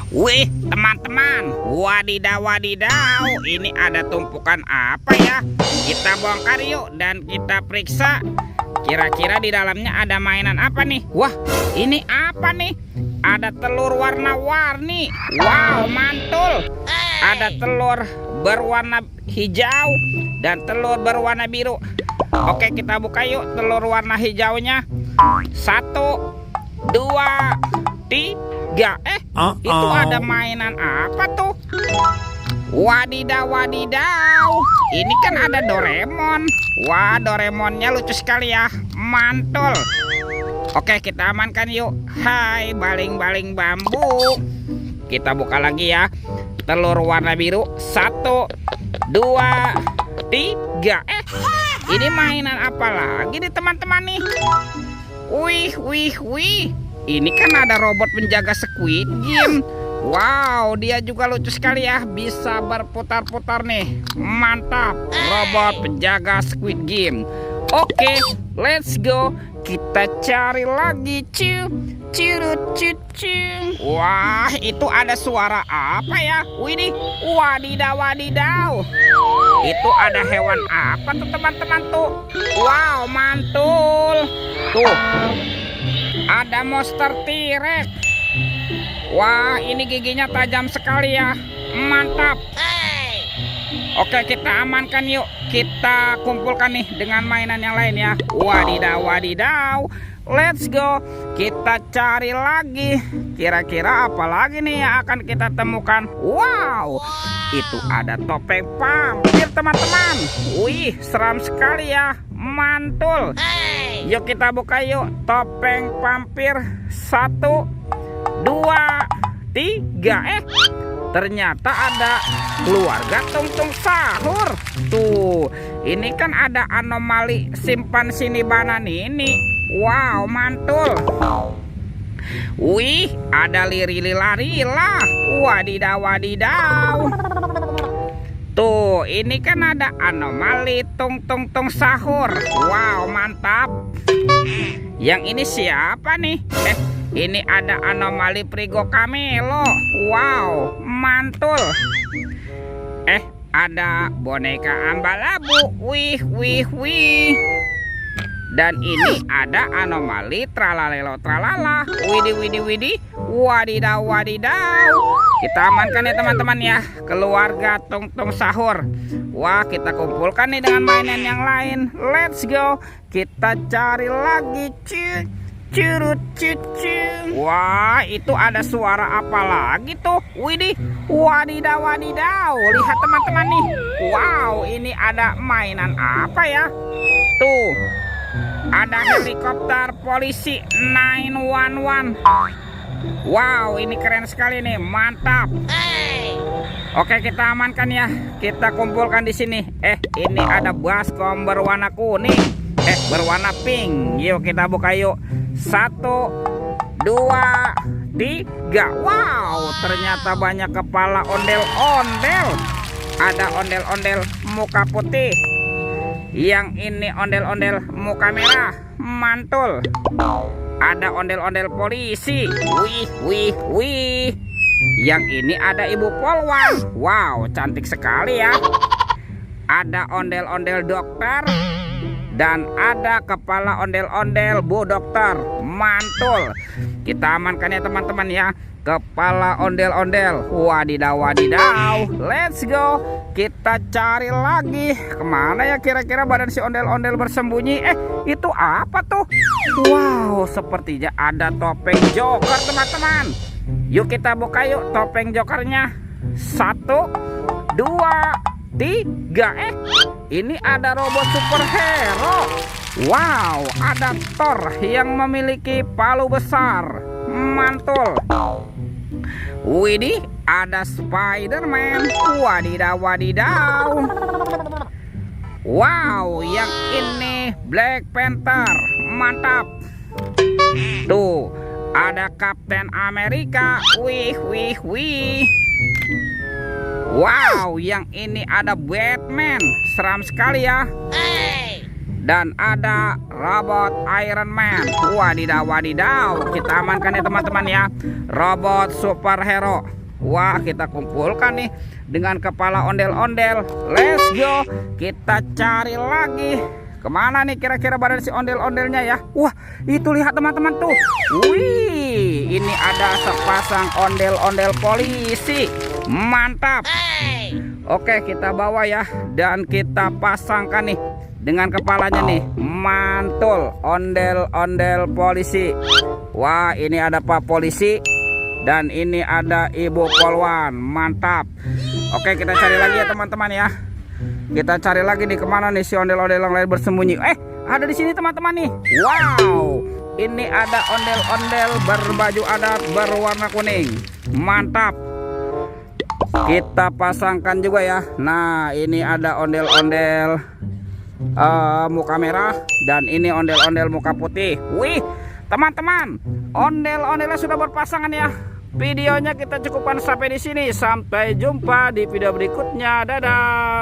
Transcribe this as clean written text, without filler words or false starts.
Wih, teman-teman, wadidaw wadidaw, ini ada tumpukan apa ya? Kita bongkar yuk dan kita periksa. Kira-kira di dalamnya ada mainan apa nih? Wah, ini apa nih? Ada telur warna-warni. Wow, mantul. Ada telur berwarna hijau dan telur berwarna biru. Oke, kita buka yuk telur warna hijaunya. 1, 2, 3. Itu ada mainan apa tuh? Wadidaw wadidaw, ini kan ada Doraemon. Wah, Doraemonnya lucu sekali ya, mantul. Oke, kita amankan yuk. Hai, baling-baling bambu. Kita buka lagi ya. Telur warna biru. 1, 2, 3. Ini mainan apa lagi nih teman-teman nih? Wih. Ini kan ada robot penjaga Squid Game. Wow, dia juga lucu sekali ya. Bisa berputar-putar nih. Mantap, robot penjaga Squid Game. Oke, let's go. Kita cari lagi. Wah, itu ada suara apa ya? Widih, wadidaw wadidaw. Itu ada hewan apa tuh teman-teman tuh? Wow, mantul. Tuh, ada monster T-Rex. Wah, ini giginya tajam sekali ya. Mantap. Oke, kita amankan yuk. Kita kumpulkan nih dengan mainan yang lain ya. Wadidaw wadidaw. Let's go. Kita cari lagi. Kira-kira apa lagi nih yang akan kita temukan? Wow, itu ada topeng vampir teman-teman. Wih, seram sekali ya. Mantul. Yuk kita buka yuk. Topeng vampir. 1, 2, 3. Ternyata ada keluarga Tung-Tung Sahur. Tuh, ini kan ada anomali simpan sini banan ini. Wow, mantul. Wih, ada liri-lila. Wadidaw wadidaw. Tuh, ini kan ada anomali Tung-Tung Sahur. Wow, mantap. Yang ini siapa nih? Ini ada anomali Prigo Camelo. Wow, mantul. Ada boneka Ambalabu. Wih. Dan ini ada anomali Tralalelo Tralala. Widih. Wadidaw wadidaw. Kita amankan ya teman-teman ya. Keluarga Tung-Tung Sahur. Wah, kita kumpulkan nih dengan mainan yang lain. Let's go. Kita cari lagi. Wah, itu ada suara apa lagi tuh? Widih, wadidaw wadidaw. Lihat teman-teman nih. Wow, ini ada mainan apa ya? Tuh, ada helikopter polisi 911. Wow, ini keren sekali nih. Mantap. Oke, kita amankan ya. Kita kumpulkan di sini. Ini ada baskom berwarna kuning. Berwarna pink. Yuk kita buka yuk. 1, 2, 3. Wow, ternyata banyak kepala ondel-ondel. Ada ondel-ondel muka putih. Yang ini ondel-ondel muka merah. Mantul. Ada ondel-ondel polisi. Wih. Yang ini ada ibu polwan. Wow, cantik sekali ya. Ada ondel-ondel dokter. Dan ada kepala ondel-ondel Bu Dokter. Mantul. Kita amankan ya teman-teman ya. Kepala ondel-ondel. Wadidaw wadidaw. Let's go. Kita cari lagi. Kemana ya kira-kira badan si ondel-ondel bersembunyi? Itu apa tuh? Wow, sepertinya ada topeng Joker teman-teman. Yuk kita buka yuk topeng Jokernya. 1, 2, 3. Ini ada robot superhero. Wow, ada Thor yang memiliki palu besar. Mantul. Widih, ada Spider-Man. Wadidaw wadidaw. Wow, yang ini Black Panther. Mantap. Tuh, ada Captain America. Wih. Wow, yang ini ada Batman. Seram sekali ya. Dan ada robot Iron Man. Wadidaw wadidaw. Kita amankan ya teman-teman ya. Robot superhero. Wah, kita kumpulkan nih dengan kepala ondel-ondel. Let's go, kita cari lagi. Kemana nih kira-kira badan si ondel-ondelnya ya? Wah, itu lihat teman-teman tuh. Wih, ini ada sepasang ondel-ondel polisi. Mantap. Oke, kita bawa ya, dan kita pasangkan nih dengan kepalanya nih. Mantul, ondel-ondel polisi. Wah, ini ada Pak Polisi dan ini ada Ibu Polwan. Mantap. Oke, kita cari lagi ya teman-teman ya. Kita cari lagi nih, kemana nih si ondel-ondel yang lain bersembunyi. Ada di sini teman-teman nih. Wow, ini ada ondel-ondel berbaju adat berwarna kuning. Mantap. Kita pasangkan juga ya. Nah, ini ada ondel-ondel muka merah dan ini ondel-ondel muka putih. Wih, teman-teman, ondel-ondelnya sudah berpasangan ya. Videonya kita cukupkan sampai di sini. Sampai jumpa di video berikutnya. Dadah.